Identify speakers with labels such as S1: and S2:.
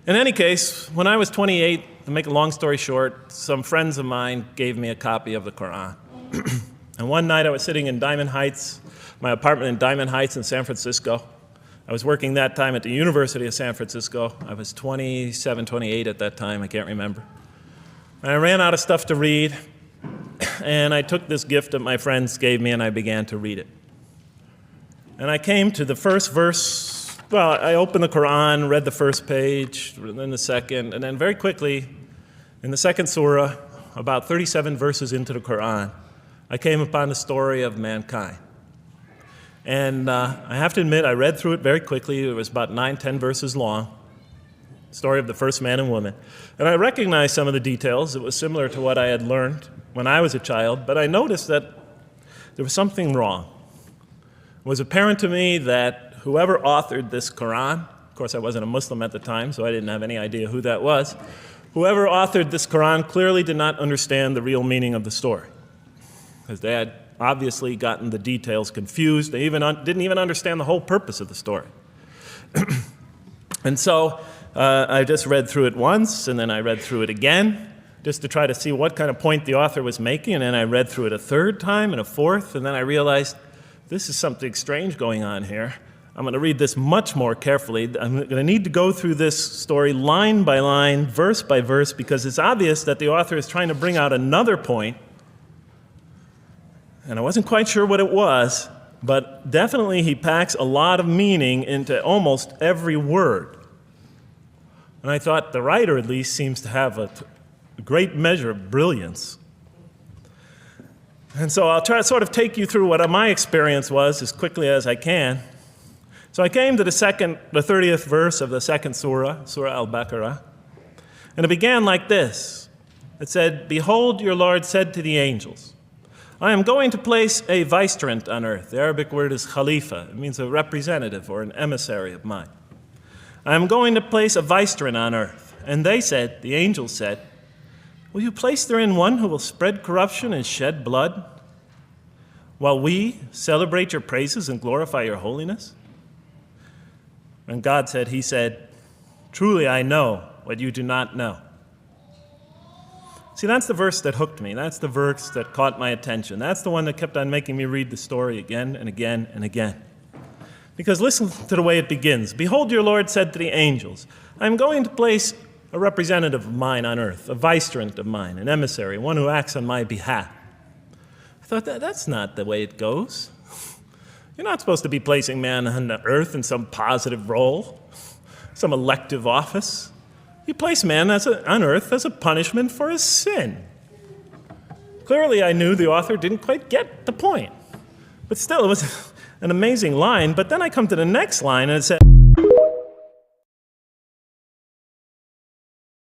S1: In any case, when I was 28, to make a long story short, some friends of mine gave me a copy of the Quran. And one night I was sitting in Diamond Heights, my apartment in Diamond Heights in San Francisco. I was working that time at the University of San Francisco. I was 27, 28 at that time, I can't remember. And I ran out of stuff to read, and I took this gift that my friends gave me and I began to read it. And I came to the first verse. Well, I opened the Quran, read the first page, then the second, and then very quickly, in the second surah, about 37 verses into the Quran, I came upon the story of mankind. And I have to admit, I read through it very quickly. It was about 9, 10 verses long, story of the first man and woman. And I recognized some of the details. It was similar to what I had learned when I was a child, but I noticed that there was something wrong. It was apparent to me that whoever authored this Quran, of course I wasn't a Muslim at the time, so I didn't have any idea who that was, whoever authored this Quran clearly did not understand the real meaning of the story, because they had obviously gotten the details confused. They didn't even understand the whole purpose of the story. And so I just read through it once, and then I read through it again, just to try to see what kind of point the author was making, and then I read through it a third time and a fourth, and then I realized this is something strange going on here. I'm going to read this much more carefully. I'm going to need to go through this story line by line, verse by verse, because it's obvious that the author is trying to bring out another point. And I wasn't quite sure what it was, but definitely he packs a lot of meaning into almost every word. And I thought the writer at least seems to have a great measure of brilliance. And so I'll try to sort of take you through what my experience was as quickly as I can. So I came to the 30th verse of the second surah, Surah Al-Baqarah, and it began like this. It said, "Behold, your Lord said to the angels, I am going to place a vicegerent on earth." The Arabic word is khalifa. It means a representative or an emissary of mine. "I am going to place a vicegerent on earth." And they said, the angels said, "Will you place therein one who will spread corruption and shed blood, while we celebrate your praises and glorify your holiness?" And God said, he said, "Truly I know what you do not know." See, that's the verse that hooked me. That's the verse that caught my attention. That's the one that kept on making me read the story again and again and again. Because listen to the way it begins. "Behold, your Lord said to the angels, I am going to place a representative of mine on earth, a vicegerent of mine, an emissary, one who acts on my behalf." I thought, that's not the way it goes. You're not supposed to be placing man on the earth in some positive role, some elective office. You place man on earth as a punishment for his sin. Clearly, I knew the author didn't quite get the point. But still, it was an amazing line. But then I come to the next line, and it said,